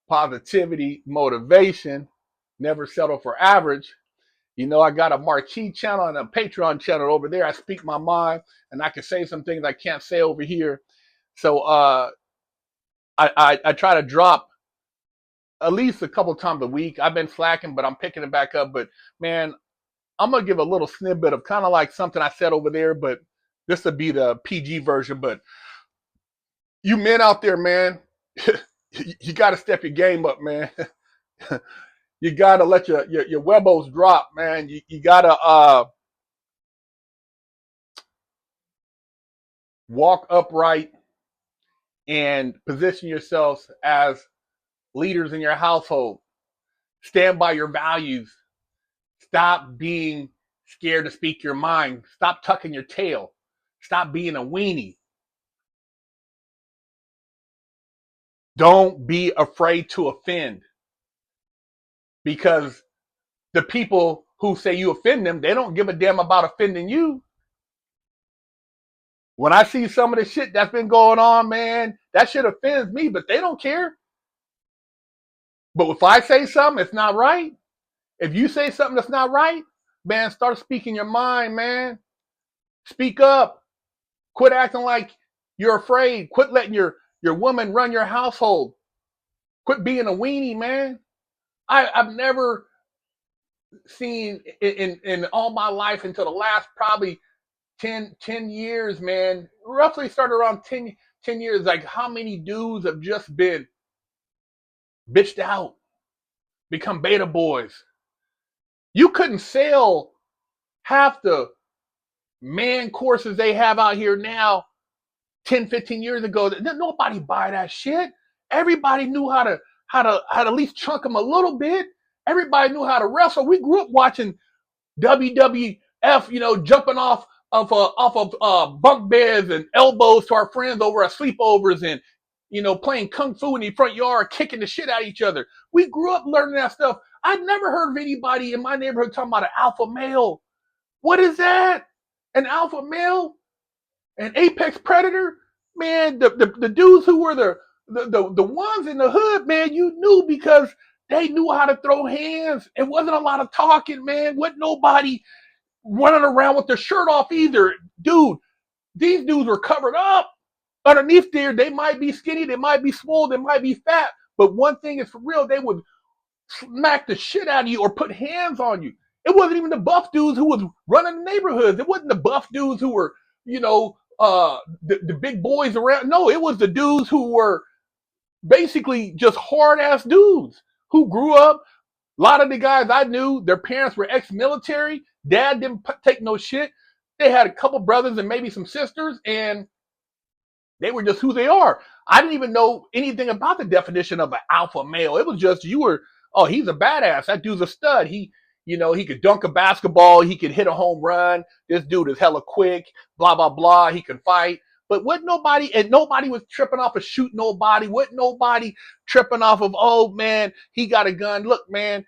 positivity, motivation, never settle for average. You know, I got a marquee channel and a Patreon channel over there. I speak my mind and I can say some things I can't say over here. So I try to drop at least a couple times a week. I've been slacking, but I'm picking it back up. But man, I'm going to give a little snippet of kind of like something I said over there, but this would be the PG version. But you men out there, man, you got to step your game up, man. You got to let your webos drop, man. You got to walk upright and position yourselves as leaders in your household. Stand by your values. Stop being scared to speak your mind. Stop tucking your tail. Stop being a weenie. Don't be afraid to offend, because the people who say you offend them, they don't give a damn about offending you. When I see some of the shit that's been going on, man, that shit offends me, but they don't care. But if I say something, it's not right. If you say something that's not right, man, start speaking your mind, man. Speak up. Quit acting like you're afraid. Quit letting your woman run your household. Quit being a weenie, man. I've never seen in all my life until the last probably 10 years, man, roughly started around 10 years, like how many dudes have just been bitched out, become beta boys. You couldn't sell half the man courses they have out here now 10, 15 years ago. Nobody buy that shit. Everybody knew how to at least chunk them a little bit. Everybody knew how to wrestle. We grew up watching WWF, jumping off of bunk beds and elbows to our friends over at sleepovers, and playing kung fu in the front yard, kicking the shit out of each other. We grew up learning that stuff. I'd never heard of anybody in my neighborhood talking about an alpha male. What is that? An alpha male? An apex predator? Man, the dudes who were the ones in the hood, man, you knew because they knew how to throw hands. It wasn't a lot of talking, man. Wasn't nobody running around with their shirt off either. Dude, these dudes were covered up. Underneath there, they might be skinny, they might be swole, they might be fat. But one thing is for real, they would smack the shit out of you or put hands on you. It wasn't even the buff dudes who was running the neighborhoods. It wasn't the buff dudes who were, the big boys around. No, it was the dudes who were basically just hard ass dudes who grew up. A lot of the guys I knew, their parents were ex-military. Dad didn't take no shit. They had a couple brothers and maybe some sisters, and they were just who they are. I didn't even know anything about the definition of an alpha male. It was just he's a badass. That dude's a stud. He could dunk a basketball. He could hit a home run. This dude is hella quick, blah, blah, blah. He can fight. But nobody was tripping off of shoot nobody. Wasn't nobody tripping off of, oh man, he got a gun. Look, man,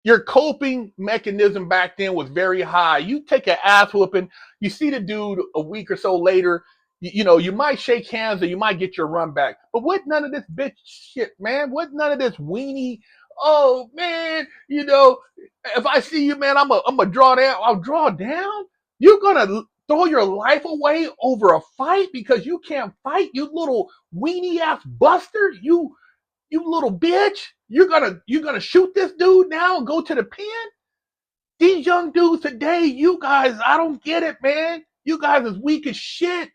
your coping mechanism back then was very high. You take an ass whooping, you see the dude a week or so later, you might shake hands or you might get your run back. But what none of this bitch shit, man? What none of this weenie, oh man, if I see you, man, I'm a draw down. I'll draw down. You're gonna throw your life away over a fight because you can't fight, you little weenie ass buster. You little bitch. You're gonna shoot this dude now and go to the pen? These young dudes today, you guys, I don't get it, man. You guys is weak as shit.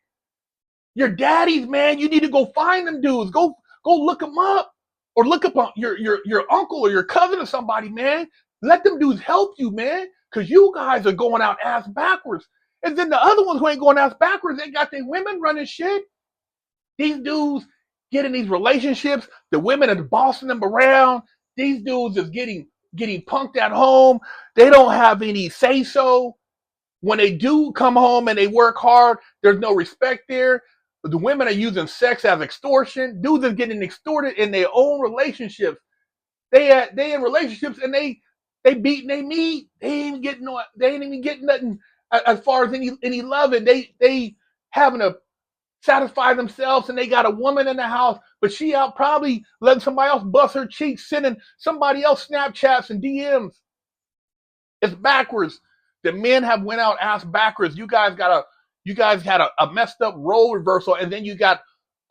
Your daddies, man, you need to go find them dudes. Go look them up. Or look up on your uncle or your cousin or somebody, man. Let them dudes help you, man. Because you guys are going out ass backwards. And then the other ones who ain't going ass backwards, they got their women running shit. These dudes get in these relationships. The women are bossing them around. These dudes is getting punked at home. They don't have any say so. When they do come home and they work hard, there's no respect there. The women are using sex as extortion. Dudes are getting extorted in their own relationships. They in relationships and they beating their meat. They ain't even getting nothing as far as any loving. They having a satisfy themselves, and they got a woman in the house, but she out probably letting somebody else bust her cheeks, sending somebody else Snapchats and DMs. It's backwards. The men have went out ass backwards. You guys had a messed up role reversal, and then you got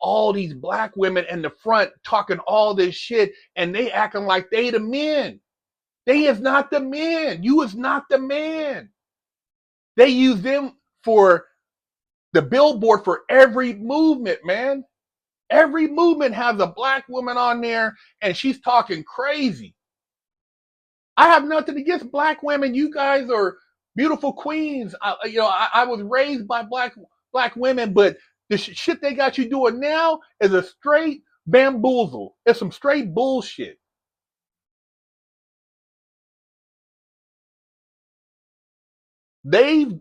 all these black women in the front talking all this shit, and they acting like they the men. They is not the men. You is not the man. They use them for the billboard for every movement, man. Every movement has a black woman on there, and she's talking crazy. I have nothing against black women. You guys are beautiful queens. I was raised by black women, but the shit they got you doing now is a straight bamboozle. It's some straight bullshit. They've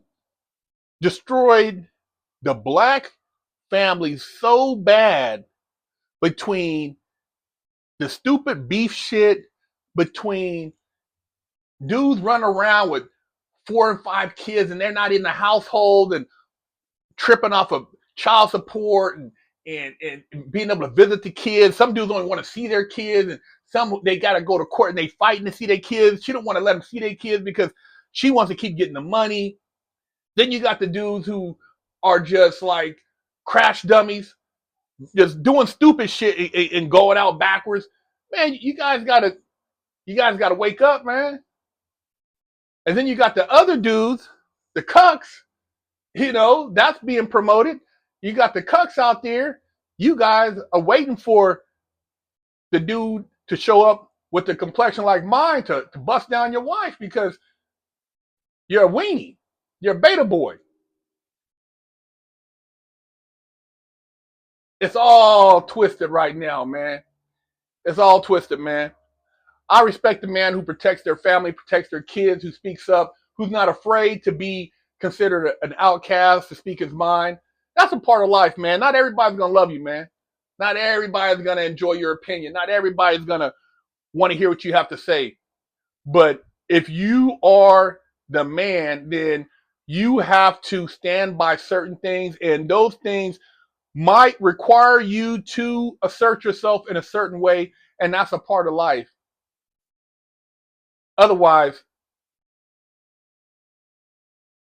destroyed the black family so bad between the stupid beef shit, between dudes running around with 4 and 5 kids and they're not in the household and tripping off of child support and being able to visit the kids. Some dudes only want to see their kids, and some they got to go to court and they fighting to see their kids. She don't want to let them see their kids because she wants to keep getting the money. Then you got the dudes who are just like crash dummies, just doing stupid shit and going out backwards. Man, you guys gotta wake up, man. And then you got the other dudes, the cucks, that's being promoted. You got the cucks out there. You guys are waiting for the dude to show up with the complexion like mine to bust down your wife because you're a weenie. You're a beta boy. It's all twisted right now, man. It's all twisted, man. I respect the man who protects their family, protects their kids, who speaks up, who's not afraid to be considered an outcast, to speak his mind. That's a part of life, man. Not everybody's going to love you, man. Not everybody's going to enjoy your opinion. Not everybody's going to want to hear what you have to say. But if you are the man, then you have to stand by certain things, and those things might require you to assert yourself in a certain way, and that's a part of life. Otherwise,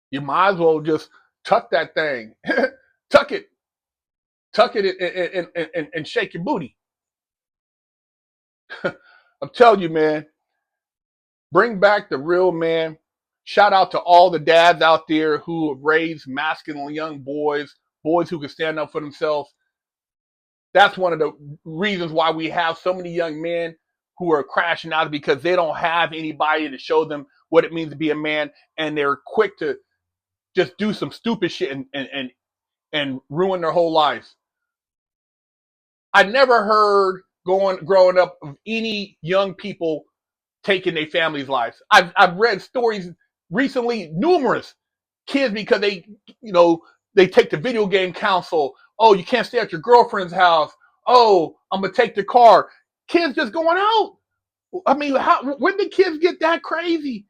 you might as well just tuck that thing, tuck it and shake your booty. I'm telling you, man, bring back the real man. Shout out to all the dads out there who have raised masculine young boys who can stand up for themselves. That's one of the reasons why we have so many young men who are crashing out, because they don't have anybody to show them what it means to be a man, and they're quick to just do some stupid shit and ruin their whole lives. I never heard growing up of any young people taking their family's lives. I've read stories recently, numerous kids, because they take the video game console. Oh, you can't stay at your girlfriend's house. Oh, I'm gonna take the car. Kids just going out. I mean, when did kids get that crazy?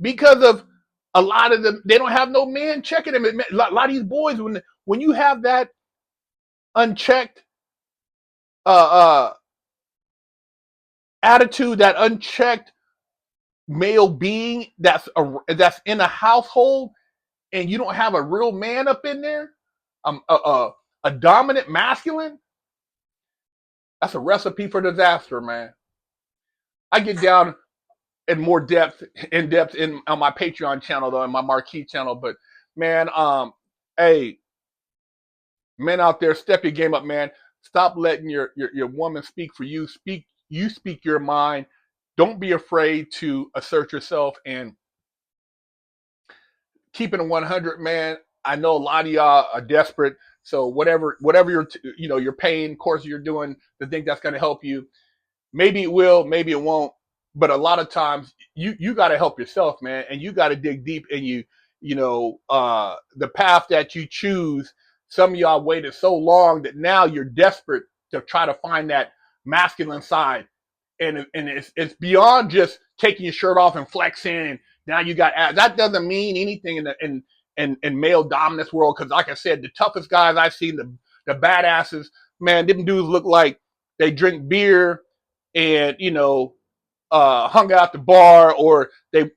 Because of a lot of them, they don't have no man checking them. A lot of these boys, when you have that unchecked uh, attitude, that unchecked male being that's in a household, and you don't have a real man up in there, a dominant masculine, that's a recipe for disaster, man. I get down in more depth, on my Patreon channel, though, in my marquee channel. But man, hey, men out there, step your game up, man. Stop letting your woman speak for you. Speak your mind. Don't be afraid to assert yourself, and keeping it 100, man. I know a lot of y'all are desperate, so whatever you're paying, course you're doing, to think that's going to help you. Maybe it will, maybe it won't. But a lot of times you got to help yourself, man, and you got to dig deep in you. The path that you choose. Some of y'all waited so long that now you're desperate to try to find that masculine side, and it's beyond just taking your shirt off and flexing. And now you got abs. That doesn't mean anything in male dominance world. Because like I said, the toughest guys I've seen, the badasses, man, them dudes look like they drink beer and hung out at the bar, or they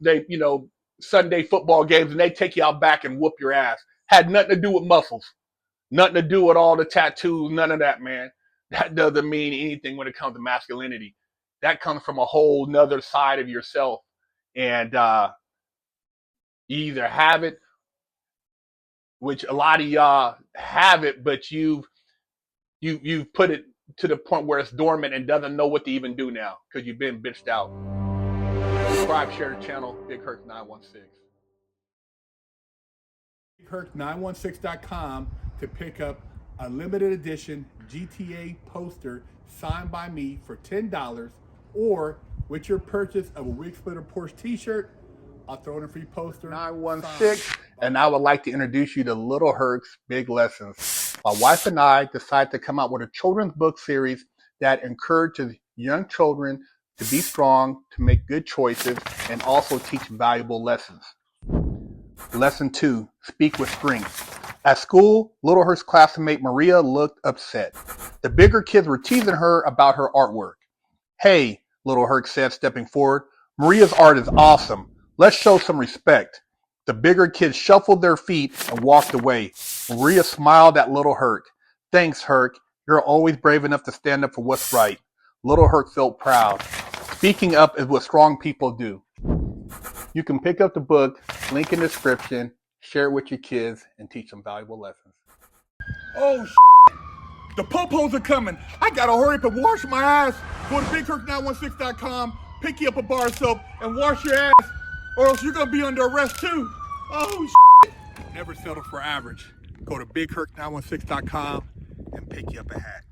Sunday football games, and they take you out back and whoop your ass. Had nothing to do with muscles, nothing to do with all the tattoos, none of that, man. That doesn't mean anything when it comes to masculinity. That comes from a whole nother side of yourself. And you either have it, which a lot of y'all have it, but you've put it to the point where it's dormant and doesn't know what to even do now because you've been bitched out. Subscribe, share the channel, BigHerc916. BigHerc916.com to pick up a limited edition GTA poster signed by me for $10, or with your purchase of a Wig Splitter Porsche t-shirt, I'll throw in a free poster. 916, and I would like to introduce you to Little Herc's Big Lessons. My wife and I decided to come out with a children's book series that encourages young children to be strong, to make good choices, and also teach valuable lessons. Lesson 2, speak with strength. At school, Little Herc's classmate Maria looked upset. The bigger kids were teasing her about her artwork. Hey, Little Herc said, stepping forward, Maria's art is awesome. Let's show some respect. The bigger kids shuffled their feet and walked away. Maria smiled at Little Herc. Thanks, Herc. You're always brave enough to stand up for what's right. Little Herc felt proud. Speaking up is what strong people do. You can pick up the book, link in the description, share it with your kids, and teach them valuable lessons. Oh, the po-pos are coming. I gotta hurry up and wash my ass. Go to BigHerc916.com, pick you up a bar of soap, and wash your ass, or else you're gonna be under arrest too. Oh, never settle for average. Go to BigHerc916.com and pick you up a hat.